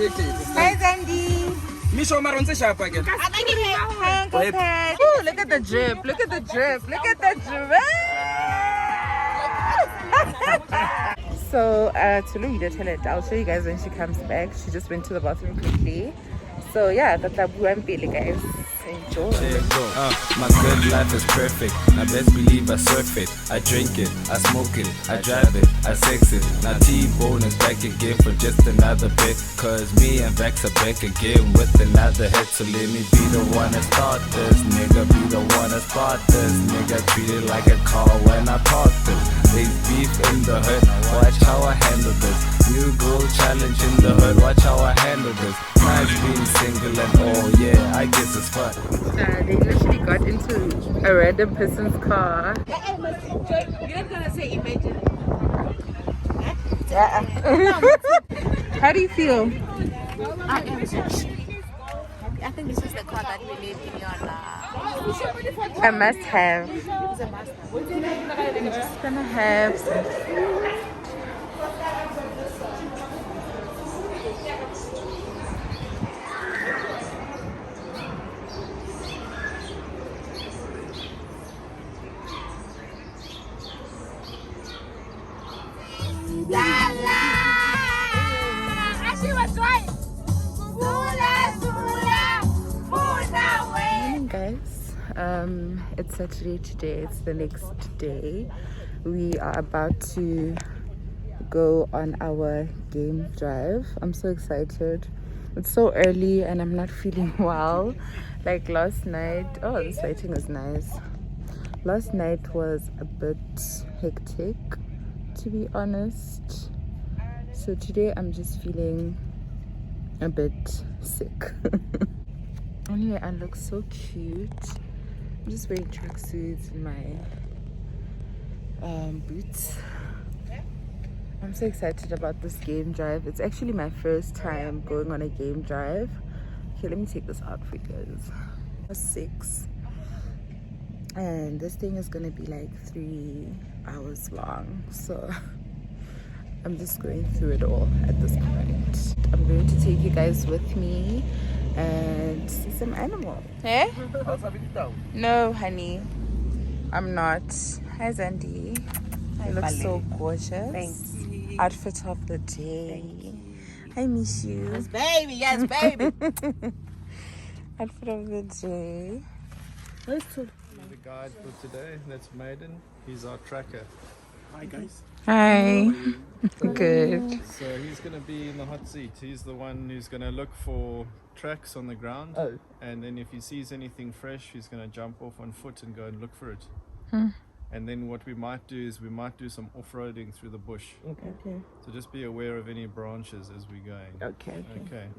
Hi, Zandy. Oh, look at the drip. Look at the drip. Look at the drip. So, Tulu, tell it. I'll show you guys when she comes back. She just went to the bathroom quickly. So, yeah, that's what I'm feeling, guys. Enjoy. My good life is perfect. Now best believe I surf it. I drink it, I smoke it, I drive it, I sex it. Now T-Bone is back again for just another bit. Cause me and Vax are back again with another hit. So let me be the one to start this. Nigga, be the one to start this. Nigga, treat it like a car when I park this. There's beef in the hood, watch how I handle this. New girl challenge in the hood, watch how I handle this. Nice being single and all, yeah, I guess it's fun. They literally got into a random person's car. You're gonna say imagine. How do you feel? I am so cheap. I think this is the car that we live in your life. I must have. It's a must. I'm just gonna have some food. She was right. Morning, guys. It's Saturday today. It's the next day. We are about to go on our game drive. I'm so excited. It's so early and I'm not feeling well. Like last night. Oh, this lighting is nice. Last night was a bit hectic, to be honest. So today I'm just feeling a bit sick. Anyway, I look so cute. I'm just wearing tracksuits and my boots. I'm so excited about this game drive. It's actually my first time going on a game drive. Okay, let me take this out for you guys. 6, and this thing is gonna be like 3 hours long. So I'm just going through it all at this point. I'm going to take you guys with me and see some animals. Eh? No, honey, I'm not. Hi, Zandy. You look so gorgeous. Thanks. Outfit of the day. I miss you. Yes, baby. Yes, baby. Outfit of the day. Where's two? The guide for today, that's Maiden. He's our tracker. Hi guys. Hi. Good. So he's going to be in the hot seat. He's the one who's going to look for tracks on the ground. Oh. And then if he sees anything fresh, he's going to jump off on foot and go and look for it. And then what we might do is we might do some off-roading through the bush. Okay. So just be aware of any branches as we're going. Okay. Okay.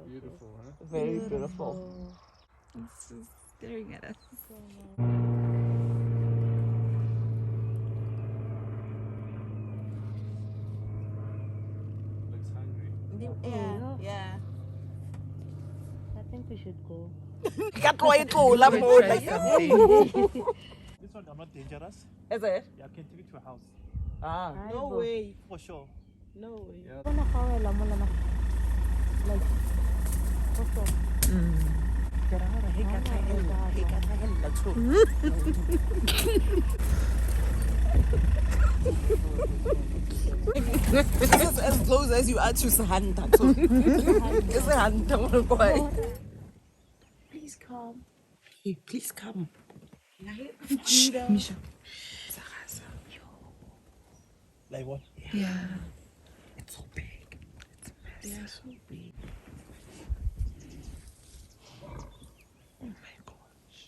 Beautiful, huh? Very beautiful. It's just staring at us. Looks hungry. Yeah. I think we should go. This one are not dangerous. Is it? Yeah, I can take it to a house. Ah. No way. For sure. No way. Yeah. Like, also. This is as close as you are to Sahanta. It's a hunter, boy. Please come. Hey, please come. Shh, Misha. Like what? Yeah. It's so big. It's massive. Yeah, so big. Oh my gosh.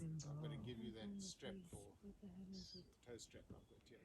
I'm going to give you that strap for toe strap I've got here.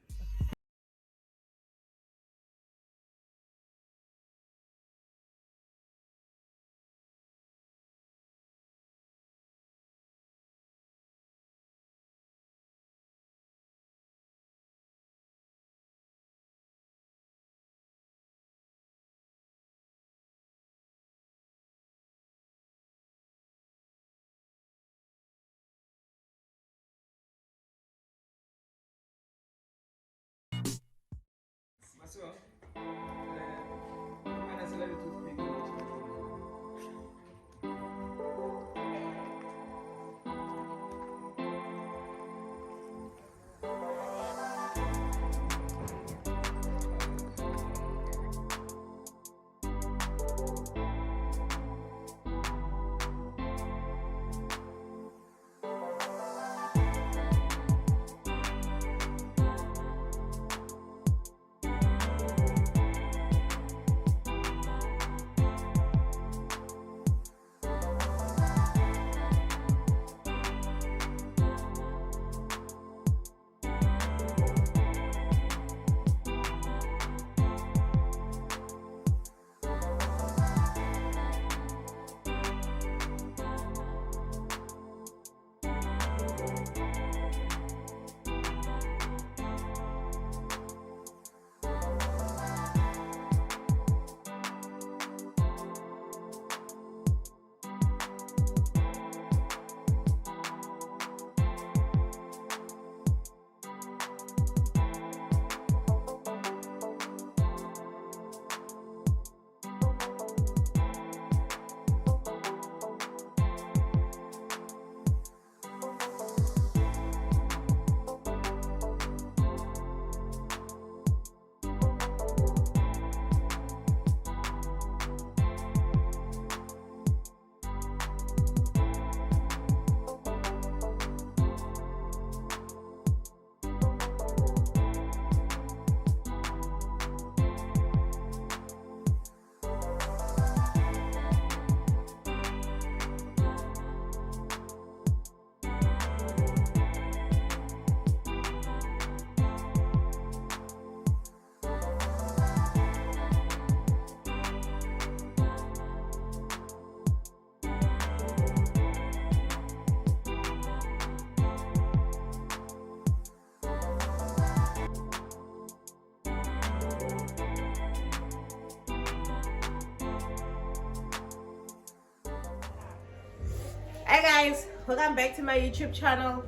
Hi guys, welcome back to my YouTube channel.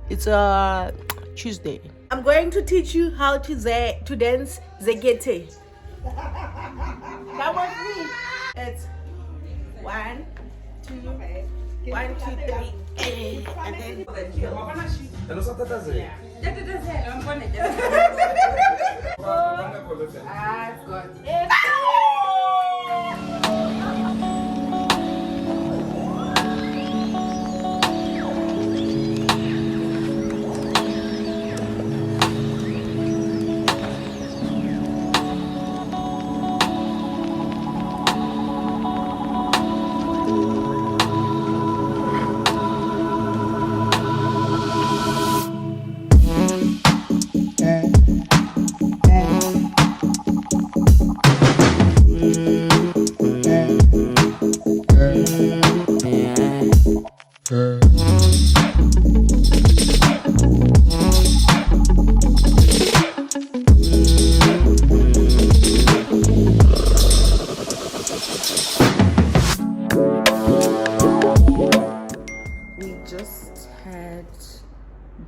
It's Tuesday. I'm going to teach you how to dance zegete. Come with me. It's 1, 2, 1, 2, 3, and then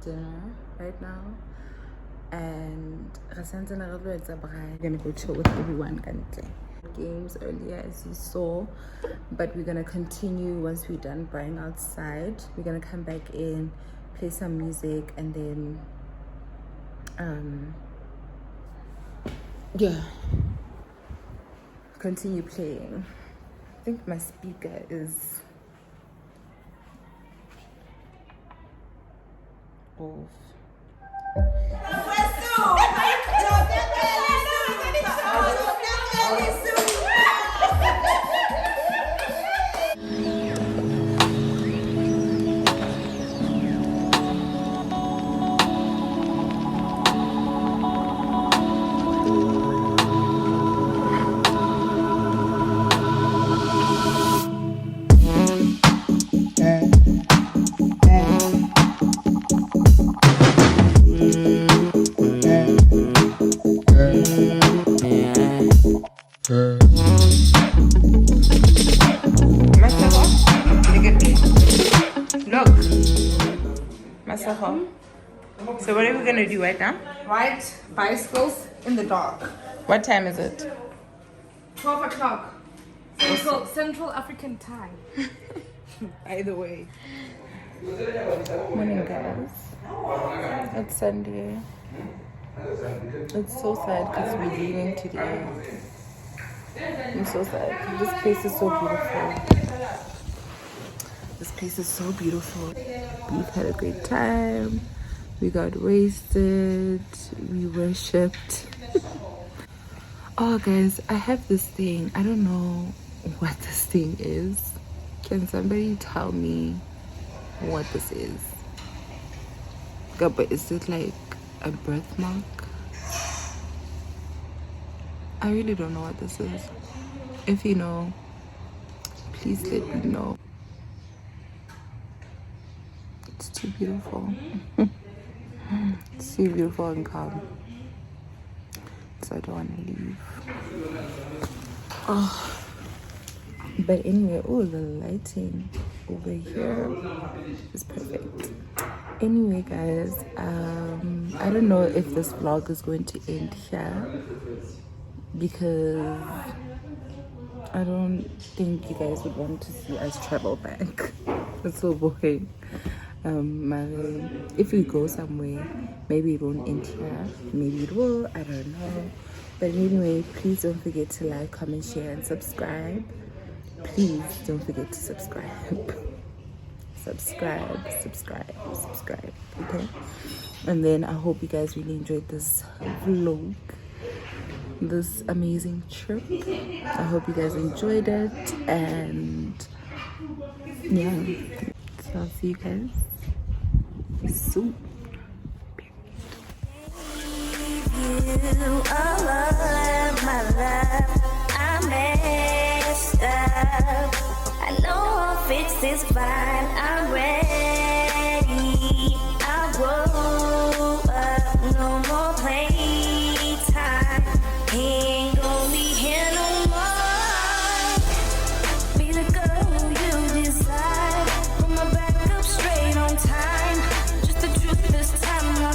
dinner right now, and we're gonna go chill with everyone. Games earlier, as you saw, but we're gonna continue once we're done buying outside. We're gonna come back in, play some music, and then yeah, continue playing. I think my speaker is off. Asaho. So what are we gonna do right now? Ride bicycles in the dark. What time is it? 12 o'clock. Central African time. Either way. Morning, guys. It's Sunday. It's so sad because we're leaving today. I'm so sad. This place is so beautiful. This place is so beautiful. We've had a great time. We got wasted. We worshipped. Oh, guys, I have this thing. I don't know what this thing is. Can somebody tell me what this is? But is it like a birthmark? I really don't know what this is. If you know, please let me know. It's too beautiful. It's too beautiful and calm. So I don't want to leave. Oh. But anyway, oh, the lighting over here is perfect. Anyway, guys, I don't know if this vlog is going to end here because I don't think you guys would want to see us travel back. It's so boring. If we go somewhere, maybe it won't end here. Maybe it will. I don't know. But anyway, please don't forget to like, comment, share, and subscribe. Please don't forget to subscribe. subscribe, okay? And then I hope you guys really enjoyed this vlog, this amazing trip. I hope you guys enjoyed it, and yeah, so I'll see you guys soon. You all of my love, I messed up. I know I'll fix this fine. I'm ready. I grow up, no more playtime. Ain't gonna be here no more. Be the girl you decide. Put my back up straight on time. Just the truth this time, I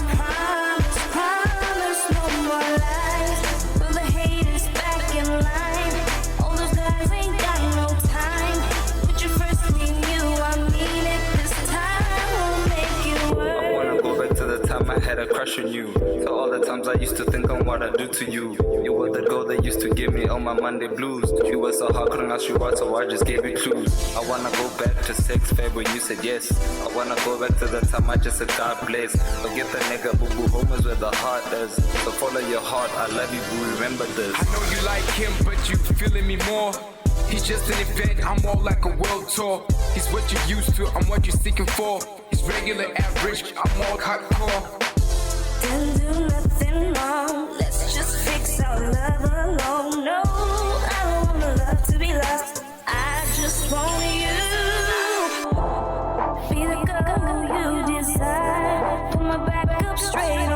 promise no more lies. Put the haters back in line. All those guys ain't got no time. But you first need you, I mean it this time. We'll make it work. I wanna go back to the time I had a crush on you. To all the times I used to think on what I do to you. You were the girl that used to give me all my Monday blues. You were so hard, couldn't ask you out, so I just gave you clues. I wanna go back to sex fair where you said yes. I wanna go back to the time I just said God bless. Forget the nigga, boo boo, home is where the heart is. So follow your heart, I love you, boo, remember this. I know you like him, but you feeling me more. He's just an event, I'm more like a world tour. He's what you're used to, I'm what you're seeking for. He's regular, average, I'm more hardcore. Didn't do nothing wrong. Let's just fix our love alone. No, I don't want the love to be lost. I just want you. Be the girl you desire. Put my back up straight